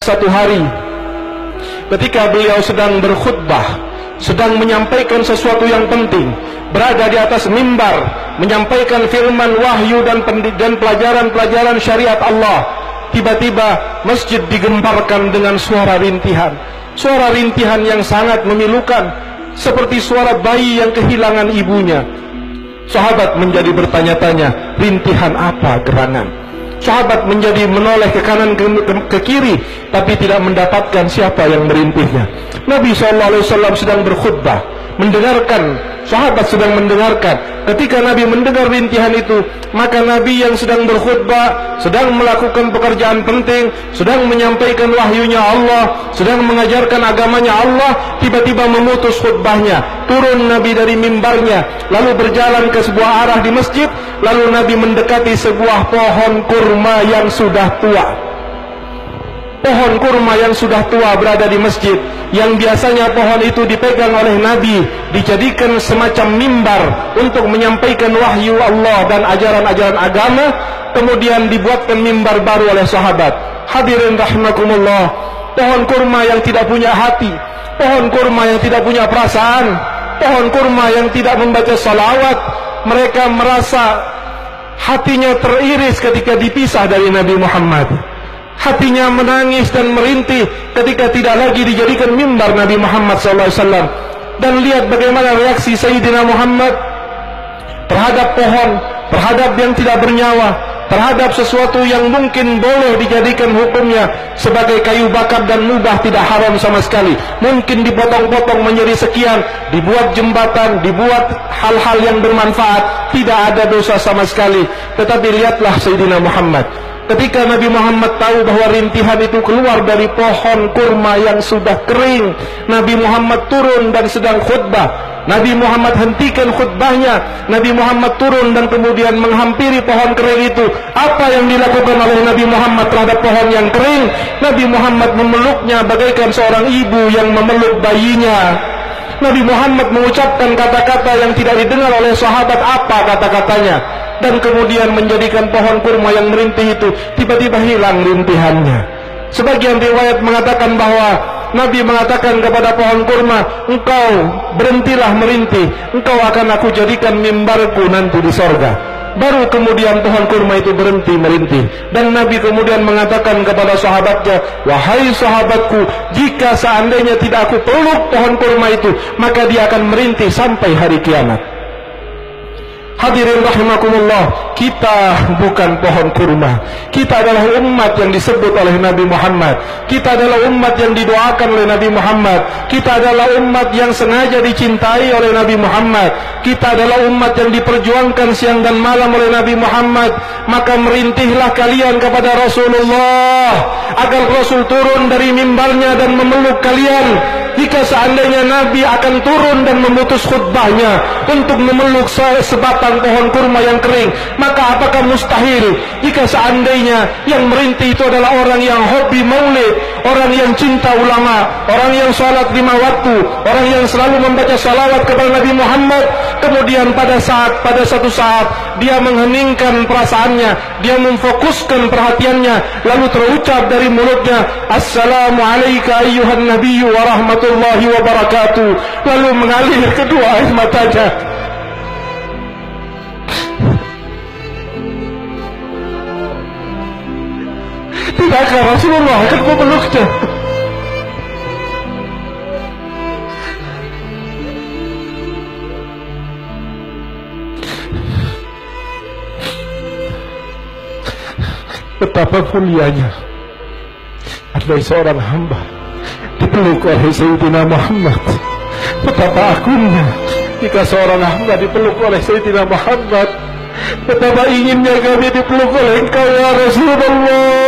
Satu hari ketika beliau sedang berkhutbah, sedang menyampaikan sesuatu yang penting, berada di atas mimbar, menyampaikan firman wahyu dan pelajaran-pelajaran syariat Allah, tiba-tiba masjid digemparkan dengan suara rintihan. Suara rintihan yang sangat memilukan, seperti suara bayi yang kehilangan ibunya. Sahabat menjadi bertanya-tanya, rintihan apa gerangan? Sahabat menjadi menoleh ke kanan ke kiri, tapi tidak mendapatkan siapa yang merintihnya. Nabi SAW sedang berkhutbah, mendengarkan, sahabat sedang mendengarkan. Ketika Nabi mendengar rintihan itu, maka Nabi yang sedang berkhutbah, sedang melakukan pekerjaan penting, sedang menyampaikan wahyunya Allah, sedang mengajarkan agamanya Allah, tiba-tiba memutus khutbahnya. Turun Nabi dari mimbarnya, lalu berjalan ke sebuah arah di masjid, lalu Nabi mendekati sebuah pohon kurma yang sudah tua. Pohon kurma yang sudah tua berada di masjid, yang biasanya pohon itu dipegang oleh Nabi, dijadikan semacam mimbar untuk menyampaikan wahyu Allah dan ajaran-ajaran agama. Kemudian dibuatkan mimbar baru oleh sahabat. Hadirin rahimakumullah, pohon kurma yang tidak punya hati, pohon kurma yang tidak punya perasaan, pohon kurma yang tidak membaca salawat, mereka merasa hatinya teriris ketika dipisah dari Nabi Muhammad. Hatinya menangis dan merintih ketika tidak lagi dijadikan mimbar Nabi Muhammad SAW. Dan lihat bagaimana reaksi Sayyidina Muhammad terhadap pohon, terhadap yang tidak bernyawa, terhadap sesuatu yang mungkin boleh dijadikan hukumnya sebagai kayu bakar dan mubah, tidak haram sama sekali. Mungkin dipotong-potong menjadi sekian, dibuat jembatan, dibuat hal-hal yang bermanfaat, tidak ada dosa sama sekali. Tetapi lihatlah Sayyidina Muhammad, ketika Nabi Muhammad tahu bahwa rintihan itu keluar dari pohon kurma yang sudah kering, Nabi Muhammad turun dan sedang khutbah. Nabi Muhammad hentikan khutbahnya, Nabi Muhammad turun dan kemudian menghampiri pohon kering itu. Apa yang dilakukan oleh Nabi Muhammad terhadap pohon yang kering? Nabi Muhammad memeluknya bagaikan seorang ibu yang memeluk bayinya. Nabi Muhammad mengucapkan kata-kata yang tidak didengar oleh sahabat. Apa kata-katanya? Dan kemudian menjadikan pohon kurma yang merintih itu tiba-tiba hilang rintihannya. Sebagian riwayat mengatakan bahwa Nabi mengatakan kepada pohon kurma, engkau berhentilah merintih, engkau akan aku jadikan mimbarku nanti di sorga. Baru kemudian pohon kurma itu berhenti merintih. Dan Nabi kemudian mengatakan kepada sahabatnya, wahai sahabatku, jika seandainya tidak aku peluk pohon kurma itu, maka dia akan merintih sampai hari kiamat. Hadirin rahimakumullah, kita bukan pohon kurma. Kita adalah umat yang disebut oleh Nabi Muhammad. Kita adalah umat yang didoakan oleh Nabi Muhammad. Kita adalah umat yang sengaja dicintai oleh Nabi Muhammad. Kita adalah umat yang diperjuangkan siang dan malam oleh Nabi Muhammad. Maka merintihlah kalian kepada Rasulullah agar Rasul turun dari mimbarnya dan memeluk kalian. Jika seandainya Nabi akan turun dan memutus khutbahnya untuk memeluk sebatang pohon kurma yang kering, maka apakah mustahil jika seandainya yang merintih itu adalah orang yang hobi maulid, orang yang cinta ulama, orang yang salat 5 waktu, orang yang selalu membaca salawat kepada Nabi Muhammad, kemudian pada satu saat dia mengheningkan perasaannya, dia memfokuskan perhatiannya, lalu terucap dari mulutnya, Assalamu alayka ayyuhan nabiyyu wa rahmatullahi wa barakatuh, lalu mengalir kedua air matanya. Tidakkah Rasulullah akan memeluknya? Betapa mulianya ada seorang hamba dipeluk oleh Sayyidina Muhammad. Betapa agungnya jika seorang hamba dipeluk oleh Sayyidina Muhammad. Betapa inginnya kami dipeluk oleh Engkau ya Rasulullah.